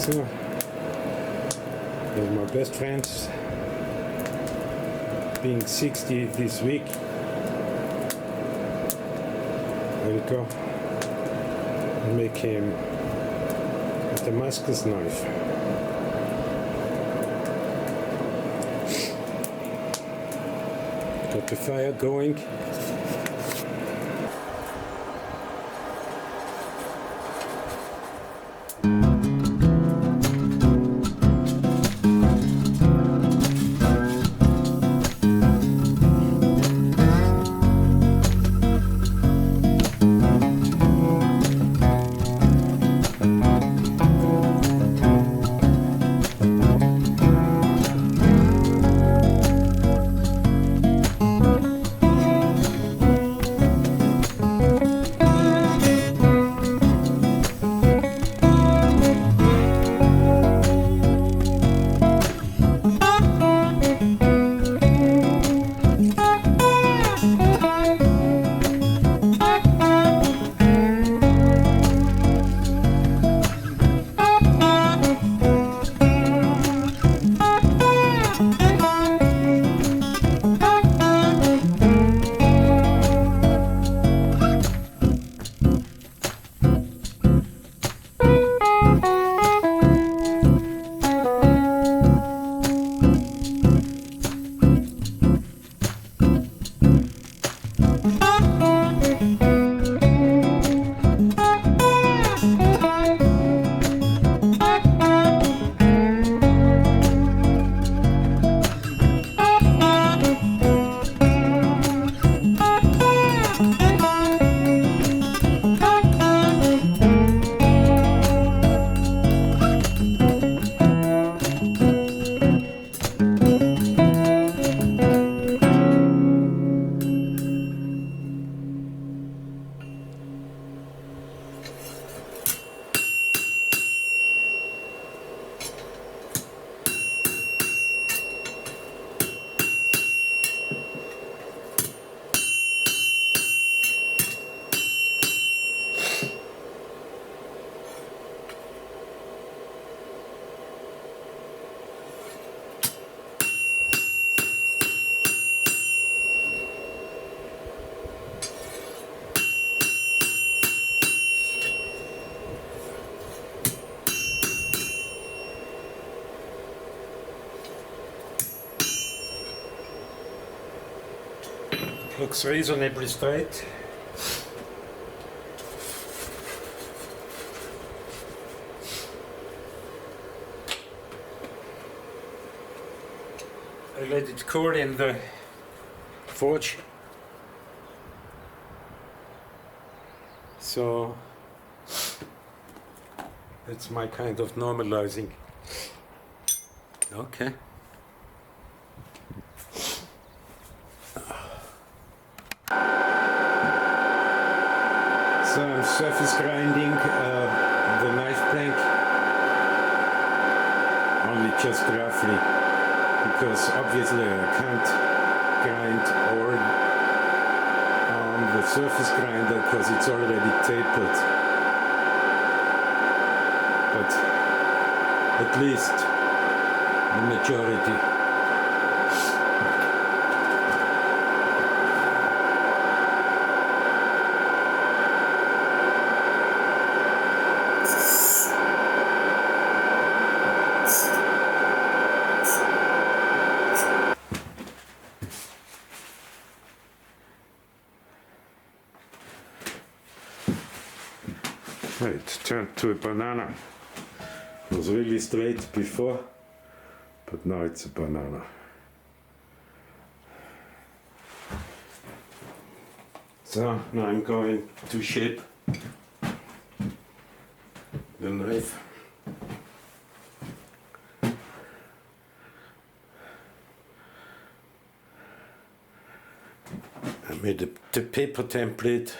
So, with my best friends being 60 this week, I'll go and make him a Damascus knife. Got the fire going. Looks reasonably straight. I let it cool in the forge. So that's my kind of normalizing. Okay. So I'm surface grinding the knife plank, only just roughly, because obviously I can't grind ore on the surface grinder because it's already tapered. But at least the majority. It turned to a banana. It was really straight before, but now it's a banana. So now I'm going to shape the knife. I made the paper template,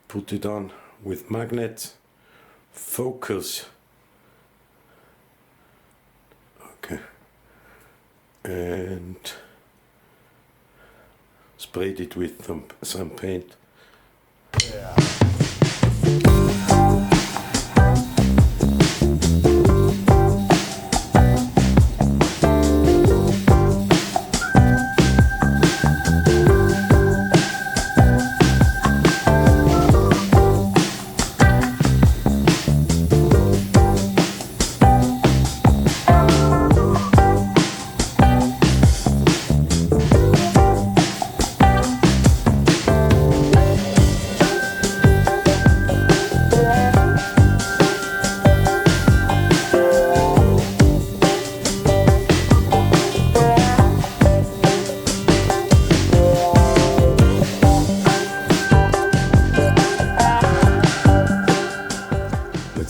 put it on with magnet, focus, okay, and sprayed it with some paint. Yeah.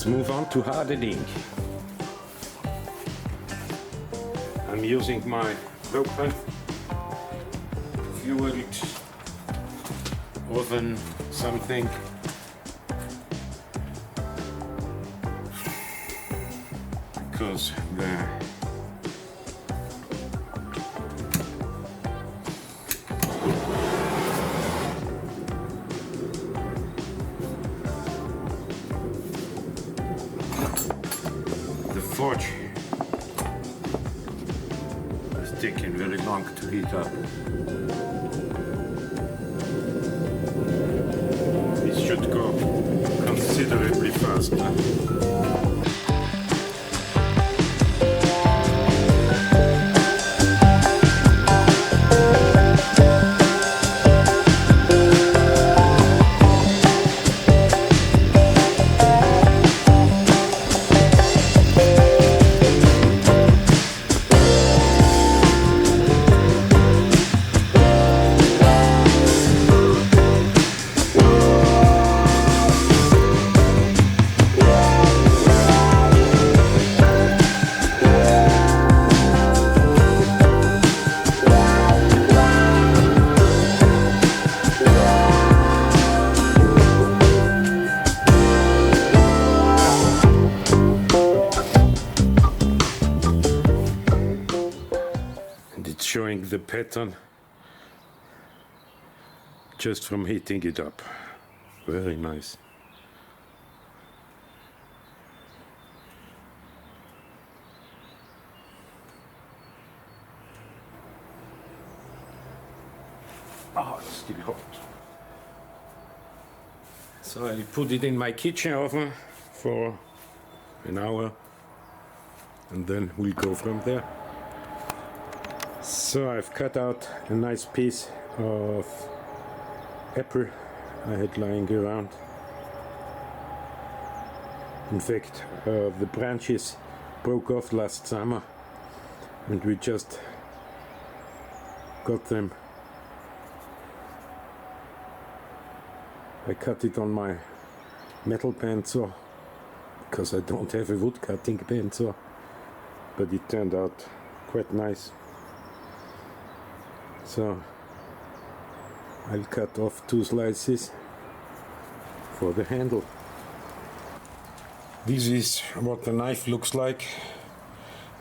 Let's move on to hardening. I'm using my local fueled oven something. Because the forge is taking very long to heat up. This should go considerably faster. Showing the pattern just from heating it up. Very nice. Oh, it's still hot. So I put it in my kitchen oven for an hour and then we'll go from there. So I've cut out a nice piece of apple I had lying around. In fact, the branches broke off last summer and we just got them. I cut it on my metal bandsaw because I don't have a wood cutting bandsaw, but it turned out quite nice. So I'll cut off 2 slices for the handle. This is what the knife looks like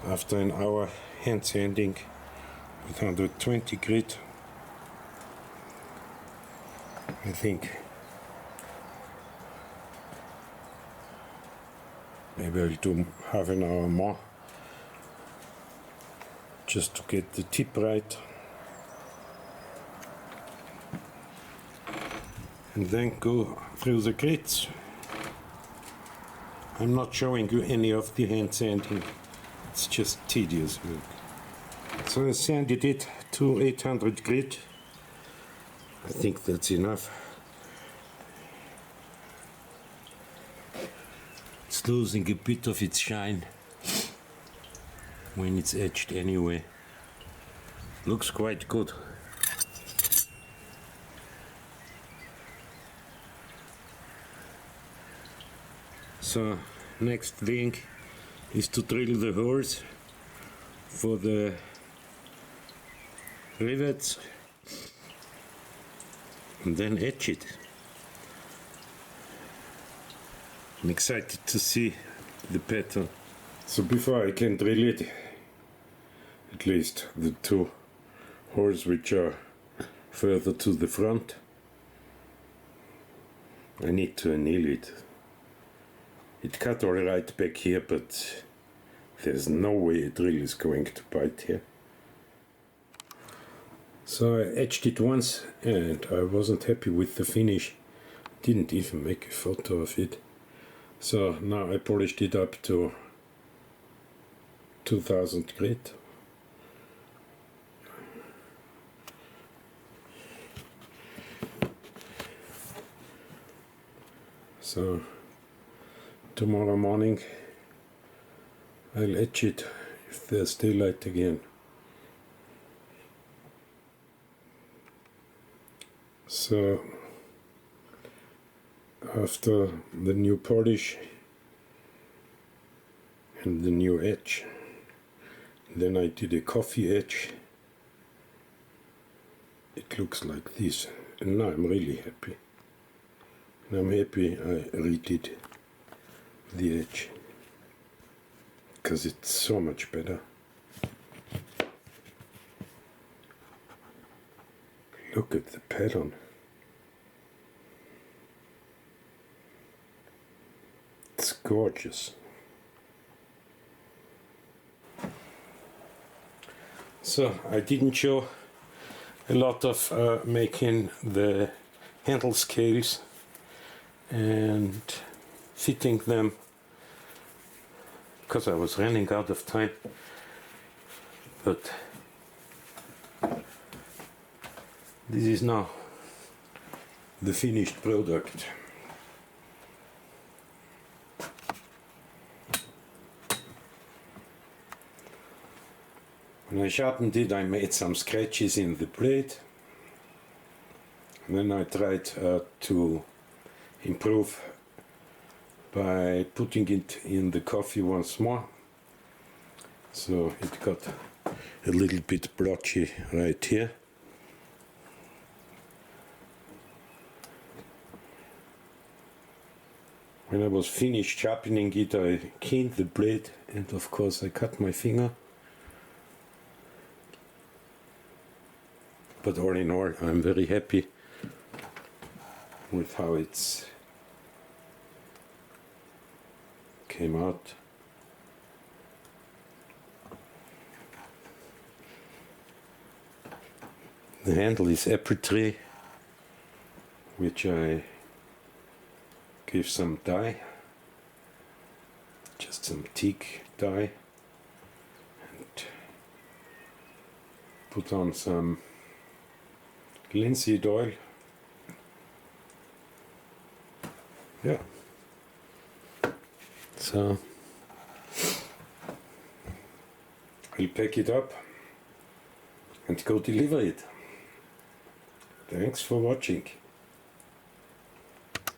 after an hour hand sanding with 120 grit. I think maybe I'll do half an hour more just to get the tip right. And then go through the grits. I'm not showing you any of the hand sanding, it's just tedious work. So I sanded it to 800 grit. I think that's enough. It's losing a bit of its shine when it's etched anyway. Looks quite good. So next thing is to drill the holes for the rivets and then etch it. I'm excited to see the pattern. So before I can drill it, at least the 2 holes which are further to the front, I need to anneal it. It cut all right back here, but there's no way a drill is going to bite here. So I etched it once and I wasn't happy with the finish. Didn't even make a photo of it. So now I polished it up to 2000 grit. So tomorrow morning I'll etch it if there's daylight again. So after the new polish and the new edge. Then I did a coffee edge. It looks like this, and now I'm really happy. And I'm happy I redid the edge, because it's so much better. Look at the pattern. It's gorgeous. So I didn't show a lot of making the handle scales and fitting them, because I was running out of time, but this is now the finished product. When I sharpened it, I made some scratches in the blade, and then I tried to improve by putting it in the coffee once more, so it got a little bit blotchy right here. When I was finished sharpening it, I cleaned the blade, and of course I cut my finger. But all in all, I'm very happy with how it's came out. The handle is apple tree, which I gave some dye, just some teak dye, and put on some linseed oil. Yeah. So I'll pack it up and go deliver it. Thanks for watching.